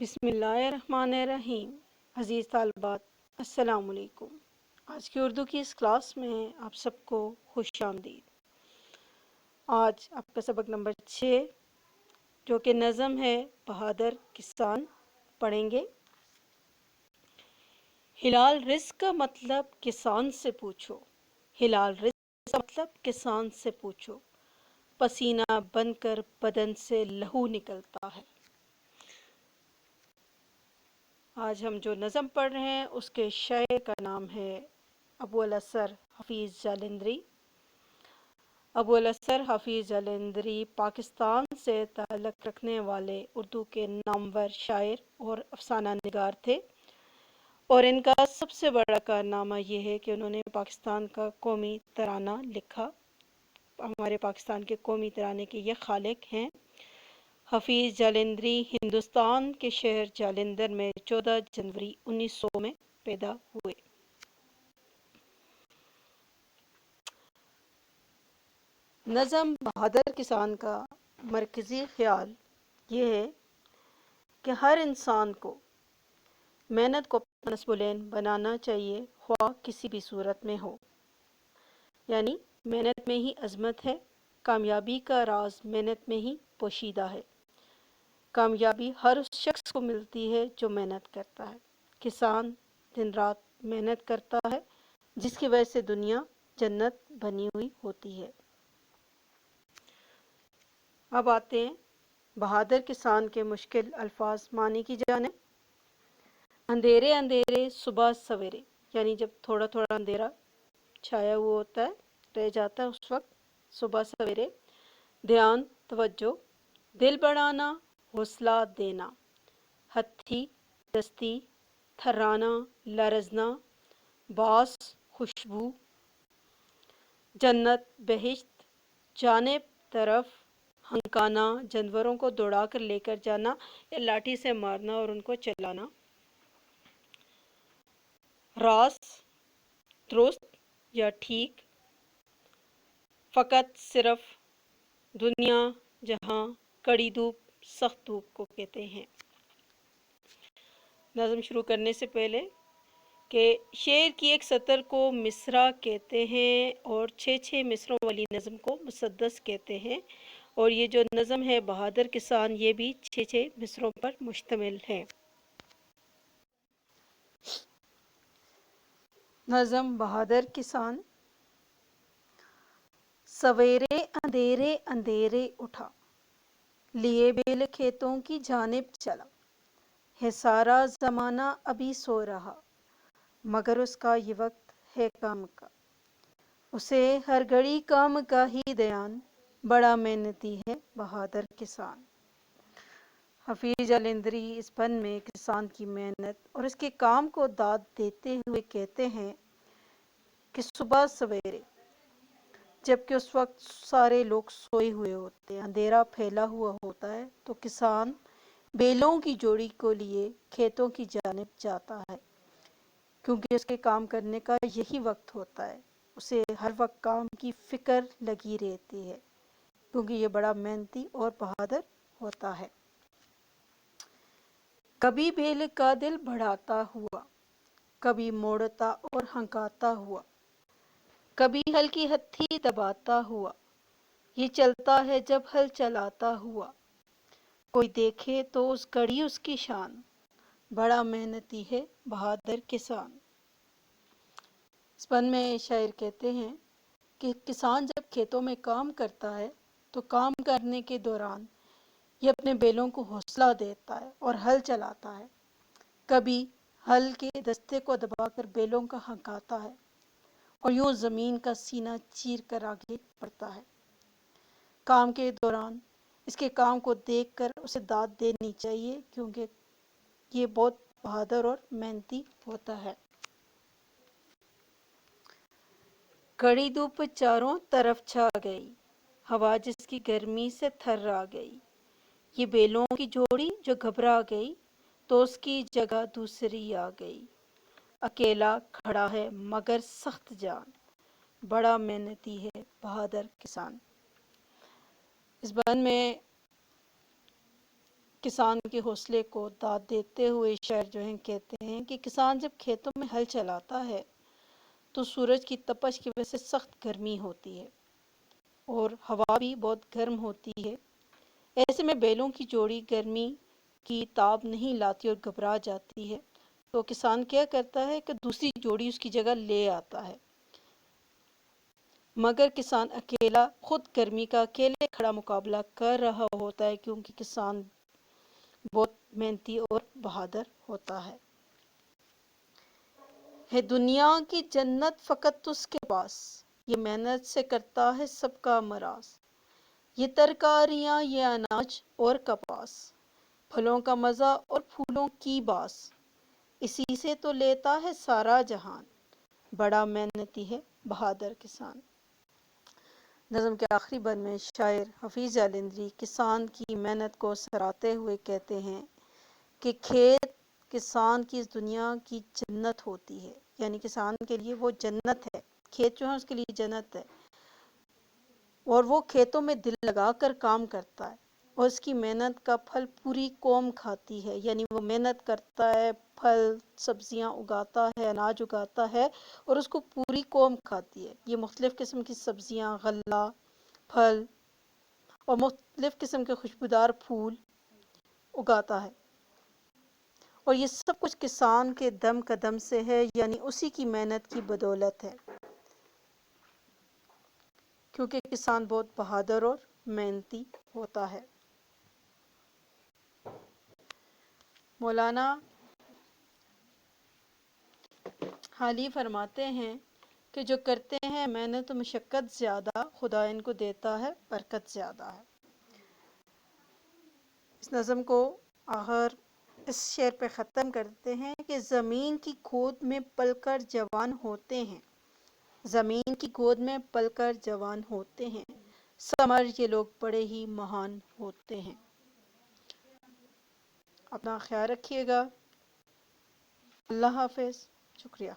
بسم اللہ الرحمن الرحیم۔ عزیز طالبات، السلام علیکم۔ آج کی اردو کی اس کلاس میں آپ سب کو خوش آمدید۔ آج آپ کا سبق نمبر 6 جو کہ نظم ہے بہادر کسان پڑھیں گے۔ ہلال رزق کا مطلب کسان سے پوچھو، ہلال رزق کا مطلب کسان سے پوچھو، پسینہ بن کر بدن سے لہو نکلتا ہے۔ آج ہم جو نظم پڑھ رہے ہیں اس کے شاعر کا نام ہے ابو الاثر حفیظ جالندری۔ ابو الاثر حفیظ جالندری پاکستان سے تعلق رکھنے والے اردو کے نامور شاعر اور افسانہ نگار تھے، اور ان کا سب سے بڑا کارنامہ یہ ہے کہ انہوں نے پاکستان کا قومی ترانہ لکھا۔ ہمارے پاکستان کے قومی ترانے کے یہ خالق ہیں۔ حفیظ جالندری ہندوستان کے شہر جالندھر میں 14 جنوری 1900 میں پیدا ہوئے۔ نظم بہادر کسان کا مرکزی خیال یہ ہے کہ ہر انسان کو محنت کو اپنا نصب العین بنانا چاہیے، خواہ کسی بھی صورت میں ہو۔ یعنی محنت میں ہی عظمت ہے، کامیابی کا راز محنت میں ہی پوشیدہ ہے۔ کامیابی ہر اس شخص کو ملتی ہے جو محنت کرتا ہے۔ کسان دن رات محنت کرتا ہے، جس کی وجہ سے دنیا جنت بنی ہوئی ہوتی ہے۔ اب آتے ہیں بہادر کسان کے مشکل الفاظ معنی کی جانب۔ اندھیرے اندھیرے صبح سویرے، یعنی جب تھوڑا تھوڑا اندھیرا چھایا ہوا ہوتا ہے، رہ جاتا ہے، اس وقت صبح سویرے۔ دھیان، توجہ، دل بڑھانا، حوصلہ دینا، ہتھی دستی، تھرانا، لرزنا، باس خوشبو، جنت بہشت، جانب طرف، ہنکانا جانوروں کو دوڑا کر لے کر جانا یا لاٹھی سے مارنا اور ان کو چلانا، راست درست یا ٹھیک، فقط صرف، دنیا جہاں، کڑی دھوپ سخت دھوپ کو کہتے ہیں۔ نظم شروع کرنے سے پہلے کہ شعر کی ایک سطر کو مصرع کہتے ہیں اور 6 مصروں والی نظم کو مسدس کہتے ہیں، اور یہ جو نظم ہے بہادر کسان یہ بھی 6 مصروں پر مشتمل ہے۔ نظم بہادر کسان۔ سویرے اندھیرے اندھیرے اٹھا، لیے بیل کھیتوں کی جانب چلا، ہے سارا زمانہ ابھی سو رہا، مگر اس کا یہ وقت ہے کام کا، اسے ہر گھڑی کام کا ہی دھیان، بڑا محنتی ہے بہادر کسان۔ حفیظ جالندری اس بن میں کسان کی محنت اور اس کے کام کو داد دیتے ہوئے کہتے ہیں کہ صبح سویرے، جبکہ اس وقت سارے لوگ سوئے ہوئے ہوتے ہیں، اندھیرا پھیلا ہوا ہوتا ہے، تو کسان بیلوں کی جوڑی کو لیے کھیتوں کی جانب جاتا ہے، کیونکہ اس کے کام کرنے کا یہی وقت ہوتا ہے۔ اسے ہر وقت کام کی فکر لگی رہتی ہے، کیونکہ یہ بڑا محنتی اور بہادر ہوتا ہے۔ کبھی بیل کا دل بڑھاتا ہوا، کبھی موڑتا اور ہنکاتا ہوا، کبھی ہل کی ہتھی دباتا ہوا، یہ چلتا ہے جب ہل چلاتا ہوا، کوئی دیکھے تو اس گھڑی اس کی شان، بڑا محنتی ہے بہادر کسان۔ اس بن میں شاعر کہتے ہیں کہ کسان جب کھیتوں میں کام کرتا ہے تو کام کرنے کے دوران یہ اپنے بیلوں کو حوصلہ دیتا ہے اور ہل چلاتا ہے، کبھی ہل کے دستے کو دبا کر بیلوں کا ہنکاتا ہے اور یوں زمین کا سینہ چیر کر آگے بڑھتا ہے۔ کام کے دوران اس کے کام کو دیکھ کر اسے داد دینی چاہیے، کیونکہ یہ بہت بہادر اور محنتی ہوتا ہے۔ کڑی دھوپ چاروں طرف چھا گئی، ہوا جس کی گرمی سے تھرا گئی، یہ بیلوں کی جوڑی جو گھبرا گئی تو اس کی جگہ دوسری آ گئی، اکیلا کھڑا ہے مگر سخت جان، بڑا محنتی ہے بہادر کسان۔ اس بن میں کسان کے حوصلے کو داد دیتے ہوئے شاعر جو ہیں کہتے ہیں کہ کسان جب کھیتوں میں ہل چلاتا ہے تو سورج کی تپش کی وجہ سے سخت گرمی ہوتی ہے اور ہوا بھی بہت گرم ہوتی ہے۔ ایسے میں بیلوں کی جوڑی گرمی کی تاب نہیں لاتی اور گھبرا جاتی ہے، تو کسان کیا کرتا ہے کہ دوسری جوڑی اس کی جگہ لے آتا ہے، مگر کسان اکیلا خود گرمی کا اکیلے کھڑا مقابلہ کر رہا ہوتا ہے، کیونکہ کسان بہت محنتی اور بہادر ہوتا ہے دنیا کی جنت فقط اس کے پاس، یہ محنت سے کرتا ہے سب کا مراز، یہ ترکاریاں یہ اناج اور کپاس، پھلوں کا مزہ اور پھولوں کی باس، اسی سے تو لیتا ہے سارا جہان، بڑا محنتی ہے بہادر کسان۔ نظم کے آخری بند میں شاعر حفیظ جالندھری کسان کی محنت کو سراہتے ہوئے کہتے ہیں کہ کھیت کسان کی اس دنیا کی جنت ہوتی ہے، یعنی کسان کے لیے وہ جنت ہے، کھیت جو ہے اس کے لیے جنت ہے، اور وہ کھیتوں میں دل لگا کر کام کرتا ہے اور اس کی محنت کا پھل پوری قوم کھاتی ہے، یعنی وہ محنت کرتا ہے، پھل سبزیاں اگاتا ہے، اناج اگاتا ہے اور اس کو پوری قوم کھاتی ہے۔ یہ مختلف قسم کی سبزیاں، غلہ، پھل اور مختلف قسم کے خوشبودار پھول اگاتا ہے، اور یہ سب کچھ کسان کے دم قدم سے ہے، یعنی اسی کی محنت کی بدولت ہے، کیونکہ کسان بہت بہادر اور محنتی ہوتا ہے۔ مولانا حالی فرماتے ہیں کہ جو کرتے ہیں محنت و مشقت زیادہ، خدا ان کو دیتا ہے برکت زیادہ ہے۔ اس نظم کو آخر اس شعر پہ ختم کرتے ہیں کہ زمین کی گود میں پل کر جوان ہوتے ہیں، زمین کی گود میں پل کر جوان ہوتے ہیں، ثمر یہ لوگ بڑے ہی مہان ہوتے ہیں۔ اپنا خیال رکھیے گا۔ اللہ حافظ۔ شکریہ۔